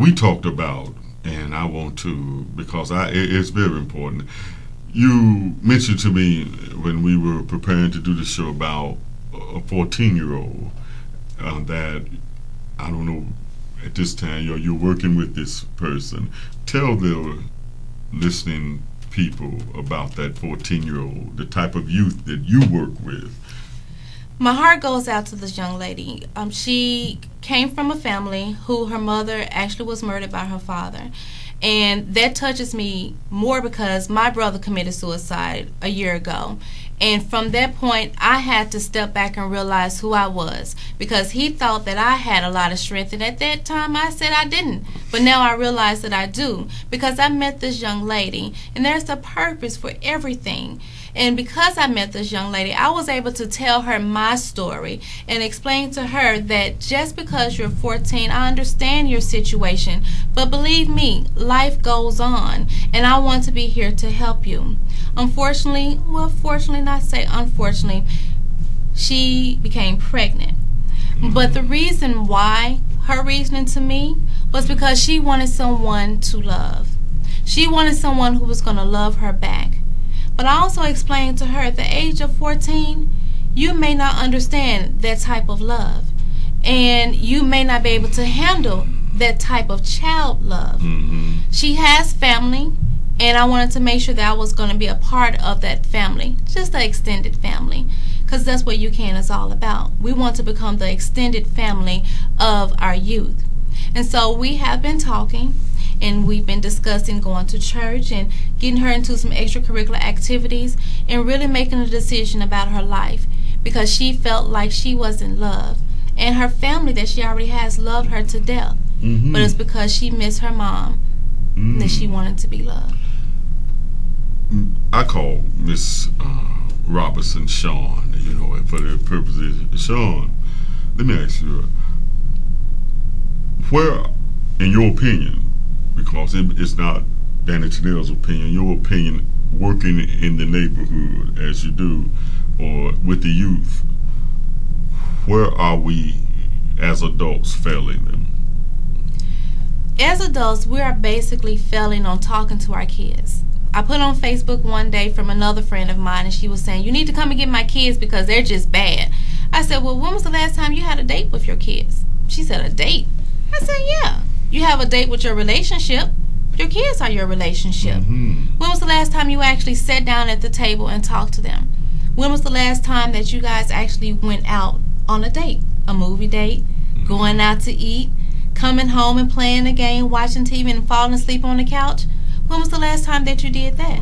we talked about, and I want to, because it's very important. You mentioned to me when we were preparing to do the show about a 14-year-old that, I don't know, at this time you're working with this person. Tell the listening people about that 14-year-old, the type of youth that you work with. My heart goes out to this young lady. She came from a family who her mother actually was murdered by her father. And that touches me more because my brother committed suicide a year ago. And from that point, I had to step back and realize who I was, because he thought that I had a lot of strength. And at that time, I said I didn't. But now I realize that I do, because I met this young lady, and there's a purpose for everything. And because I met this young lady, I was able to tell her my story and explain to her that just because you're 14, I understand your situation. But believe me, life goes on, and I want to be here to help you. Unfortunately, well, fortunately, not say unfortunately, she became pregnant. But the reason why, her reasoning to me, was because she wanted someone to love. She wanted someone who was going to love her back. But I also explained to her at the age of 14, you may not understand that type of love. And you may not be able to handle that type of child love. Mm-hmm. She has family, and I wanted to make sure that I was going to be a part of that family, just the extended family, because that's what UCAN is all about. We want to become the extended family of our youth. And so we have been talking, and we've been discussing going to church and getting her into some extracurricular activities and really making a decision about her life, because she felt like she was in love. And her family that she already has loved her to death. Mm-hmm. But it's because she missed her mom that she wanted to be loved. I call Miss Robertson Sean, for the purposes. Sean, let me ask you, where, in your opinion, because it's not Danny Chanel's opinion, your opinion, working in the neighborhood as you do, or with the youth, where are we as adults failing them? As adults, we are basically failing on talking to our kids. I put on Facebook one day from another friend of mine, and she was saying, you need to come and get my kids because they're just bad. I said, well, when was the last time you had a date with your kids? She said, a date? I said, yeah. You have a date with your relationship. Your kids are your relationship. Mm-hmm. When was the last time you actually sat down at the table and talked to them? When was the last time that you guys actually went out on a date? A movie date? Going out to eat? Coming home and playing a game, watching TV and falling asleep on the couch? When was the last time that you did that?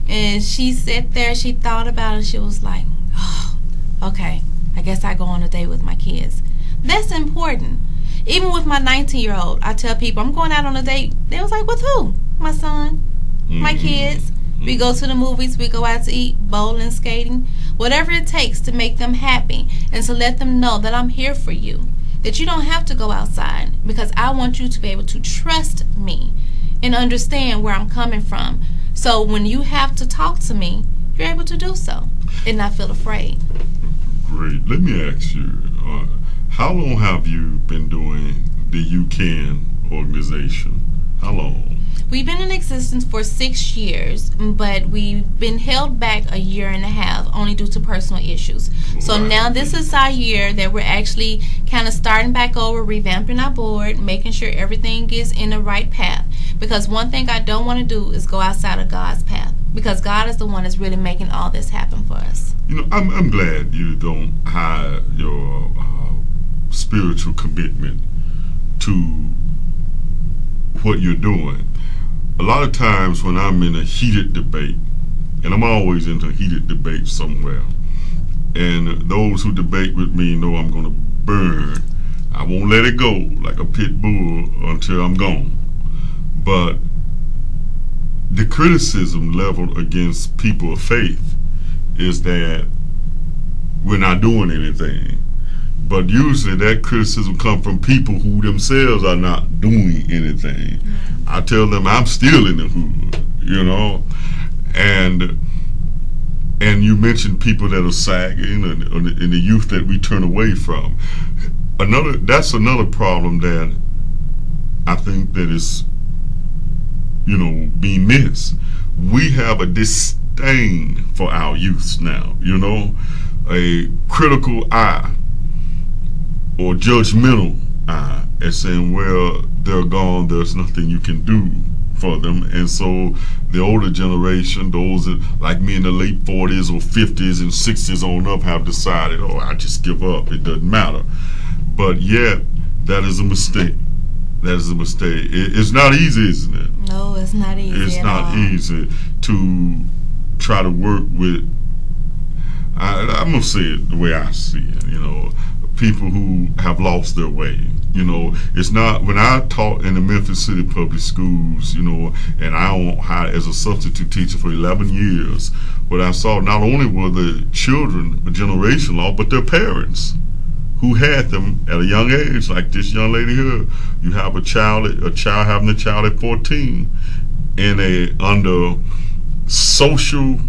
And she sat there, she thought about it, and she was like, oh, okay, I guess I go on a date with my kids. That's important. Even with my 19-year-old, I tell people, I'm going out on a date. They was like, with who? My son, my kids. We go to the movies, we go out to eat, bowling, skating, whatever it takes to make them happy and to let them know that I'm here for you, that you don't have to go outside, because I want you to be able to trust me and understand where I'm coming from. So when you have to talk to me, you're able to do so and not feel afraid. Great. Let me ask you, how long have you been doing the UCAN organization? How long? We've been in existence for 6 years, but we've been held back a year and a half only due to personal issues. So now this is our year that we're actually kind of starting back over, revamping our board, making sure everything is in the right path. Because one thing I don't want to do is go outside of God's path, because God is the one that's really making all this happen for us. I'm glad you don't hide your spiritual commitment to what you're doing. A lot of times when I'm in a heated debate, and I'm always into a heated debate somewhere, and those who debate with me know I'm going to burn. I won't let it go like a pit bull until I'm gone. But the criticism leveled against people of faith is that we're not doing anything. But usually that criticism comes from people who themselves are not doing anything. I tell them I'm still in the hood, and you mentioned people that are sagging and the youth that we turn away from. That's another problem that I think that it's, being missed. We have a disdain for our youth now, a critical eye or judgmental eye as saying, well, they're gone, there's nothing you can do for them. And so the older generation, those that, like me in the late 40s or 50s and 60s on up, have decided, I just give up, it doesn't matter. But yet, that is a mistake. That is a mistake. It's not easy, isn't it? No, it's not easy. It's not easy to try to work with, I'm going to say it the way I see it, people who have lost their way. It's not, when I taught in the Memphis City Public Schools, and I hired as a substitute teacher for 11 years, what I saw, not only were the children a generation lost, but their parents who had them at a young age, like this young lady here. You have a child having a child at 14 under social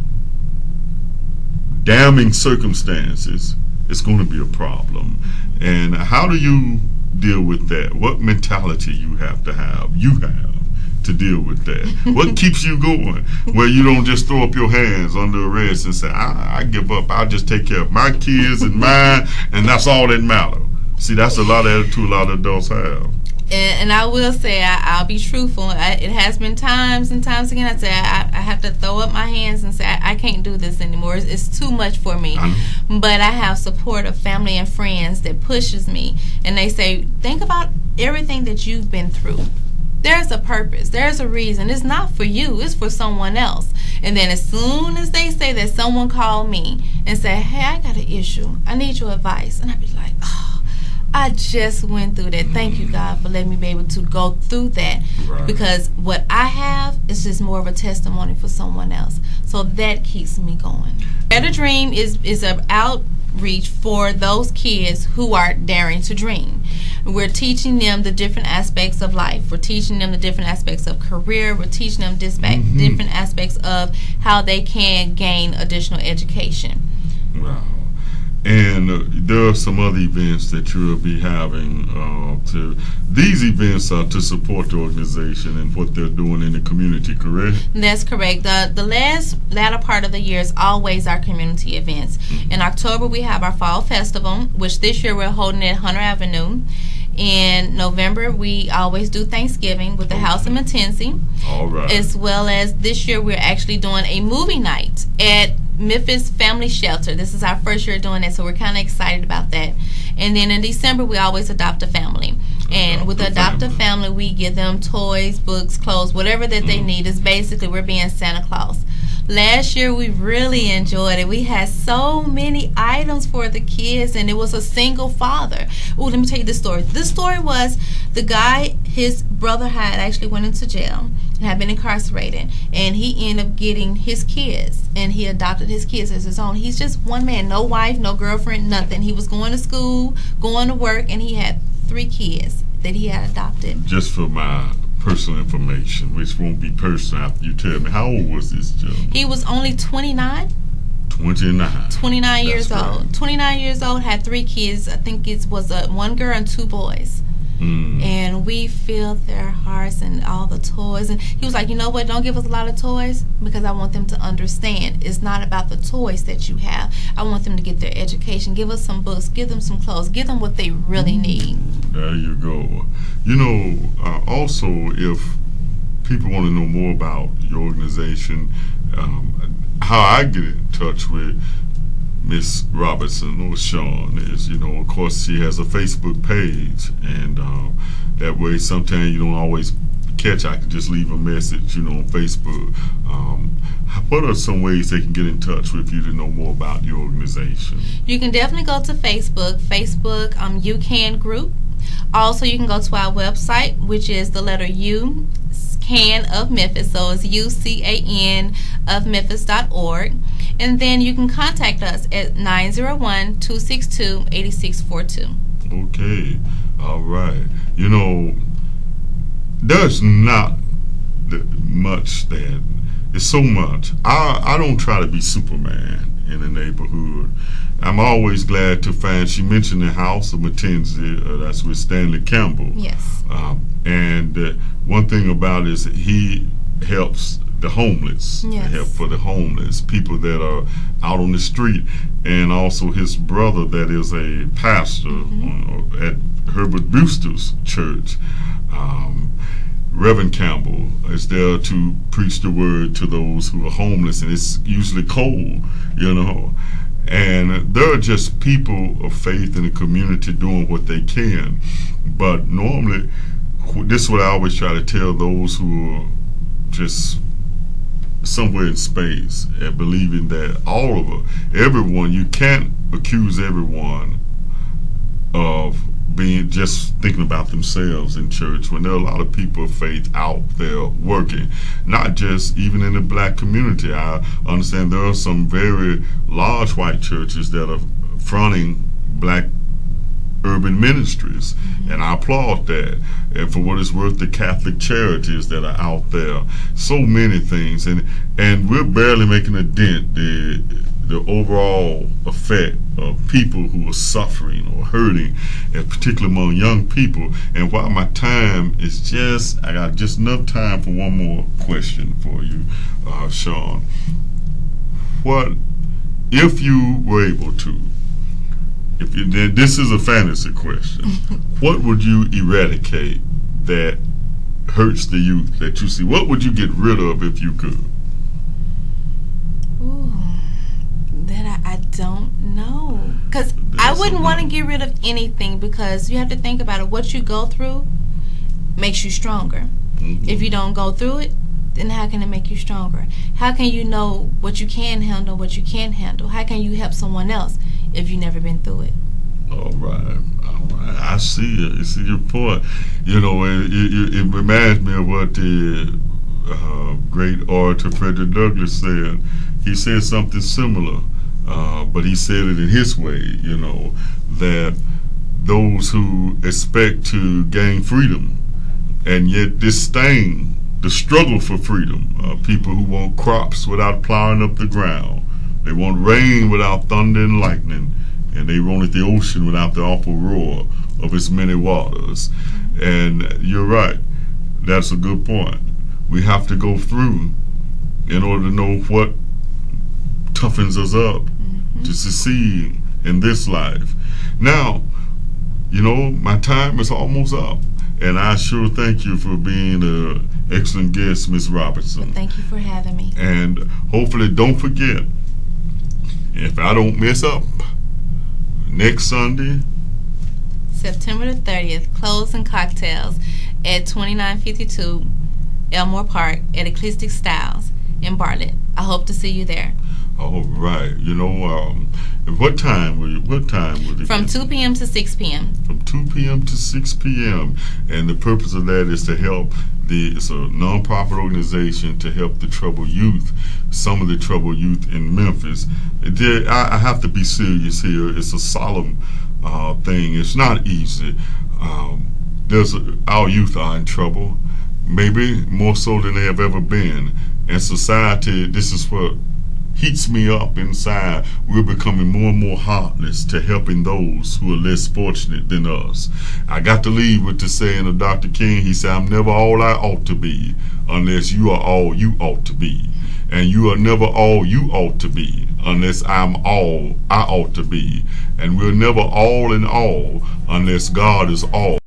damning circumstances. It's going to be a problem. And how do you deal with that? What mentality you have to deal with that? What keeps you going where you don't just throw up your hands under arrest and say, I give up, I'll just take care of my kids and mine, and that's all that matters? See, that's a lot of attitude a lot of adults have. And I will say, I'll be truthful. It has been times and times again. I say I have to throw up my hands and say I can't do this anymore. It's too much for me. But I have support of family and friends that pushes me, and they say, think about everything that you've been through. There's a purpose. There's a reason. It's not for you. It's for someone else. And then as soon as they say that, someone called me and say, hey, I got an issue. I need your advice. And I'd be like, I just went through that. Thank you, God, for letting me be able to go through that. Right. Because what I have is just more of a testimony for someone else. So that keeps me going. Better Dream is an outreach for those kids who are daring to dream. We're teaching them the different aspects of life. We're teaching them the different aspects of career. We're teaching them different aspects of how they can gain additional education. Wow. And there are some other events that you'll be having. These events are to support the organization and what they're doing in the community, correct? That's correct. The latter part of the year is always our community events. In October, we have our Fall Festival, which this year we're holding at Hunter Avenue. In November, we always do Thanksgiving with the House of Matenzi. All right. As well as this year, we're actually doing a movie night at Memphis Family Shelter. This is our first year doing that, so we're kind of excited about that. And then in December, we always adopt a family. And with the adopt a family, we give them toys, books, clothes, whatever that they need. Is basically we're being Santa Claus. Last year, we really enjoyed it. We had so many items for the kids, and it was a single father. Oh, let me tell you this story. This story was the guy, his brother had actually went into jail and had been incarcerated, and he ended up getting his kids, and he adopted his kids as his own. He's just one man, no wife, no girlfriend, nothing. He was going to school, going to work, and he had 3 kids that he had adopted. Just for my personal information, which won't be personal after you tell me, how old was this gentleman? He was only 29. 29 years old. 29 years old, had 3 kids. I think it was 1 girl and 2 boys. And we filled their hearts and all the toys. And he was like, you know what, don't give us a lot of toys, because I want them to understand it's not about the toys that you have. I want them to get their education. Give us some books, give them some clothes, give them what they really need. There you go. Also, if people want to know more about your organization, how I get in touch with Miss Robertson or Sean is, of course, she has a Facebook page, and that way sometimes you don't always catch. I can just leave a message, on Facebook. What are some ways they can get in touch with you to know more about your organization? You can definitely go to Facebook, UCAN group. Also, you can go to our website, which is the letter U, CAN of Memphis, so it's UCAN of Memphis.org. And then you can contact us at 901-262-8642. Okay, all right. There's not much that, it's so much. I don't try to be Superman in the neighborhood. I'm always glad to find, she mentioned the House of Mackenzie, that's with Stanley Campbell. Yes. And one thing about it is he helps the homeless, yes. help for the homeless, people that are out on the street, and also his brother that is a pastor at Herbert Brewster's church. Reverend Campbell is there to preach the word to those who are homeless, and it's usually cold, you know. And there are just people of faith in the community doing what they can. But normally, this is what I always try to tell those who are just somewhere in space and believing that all of us, everyone, you can't accuse everyone of being just thinking about themselves in church when there are a lot of people of faith out there working, not just even in the black community. I understand there are some very large white churches that are fronting black urban ministries, and I applaud that. And for what it's worth, the Catholic charities that are out there, so many things, and we're barely making a dent. The overall effect of people who are suffering or hurting, and particularly among young people. And while my time is just, I got just enough time for one more question for you, Sean. What, if you were able to, this is a fantasy question, what would you eradicate that hurts the youth that you see? What would you get rid of if you could? Ooh. That I don't know, because I wouldn't want to get rid of anything, because you have to think about it. What you go through makes you stronger. If you don't go through it, then how can it make you stronger? How can you know what you can handle, what you can't handle? How can you help someone else if you've never been through it? All right. I see it. You see your point. You know, it reminds me of what the great orator Frederick Douglass said. He said something similar, but he said it in his way, you know, that those who expect to gain freedom and yet disdain the struggle for freedom, people who want crops without plowing up the ground, they want rain without thunder and lightning, and they wanted the ocean without the awful roar of its many waters. And you're right, that's a good point. We have to go through in order to know what toughens us up to succeed in this life. Now, you know, my time is almost up, and I sure thank you for being an excellent guest, Ms. Robertson. Well, thank you for having me. And hopefully, don't forget, if I don't mess up, next Sunday, September the 30th, closing cocktails at 2952 Elmore Park at Eclectic Styles in Bartlett. I hope to see you there. All right. You know, what time will it From be? 2 p.m. to 6 p.m. From 2 p.m. to 6 p.m. And the purpose of that is to help it's a non-profit organization to help the troubled youth, some of the troubled youth in Memphis. I have to be serious here. It's a solemn thing. It's not easy. Our youth are in trouble, maybe more so than they have ever been. And society, this is what heats me up inside. We're becoming more and more heartless to helping those who are less fortunate than us. I got to leave with the saying of Dr. King. He said, I'm never all I ought to be unless you are all you ought to be. And you are never all you ought to be unless I'm all I ought to be. And we're never all in all unless God is all.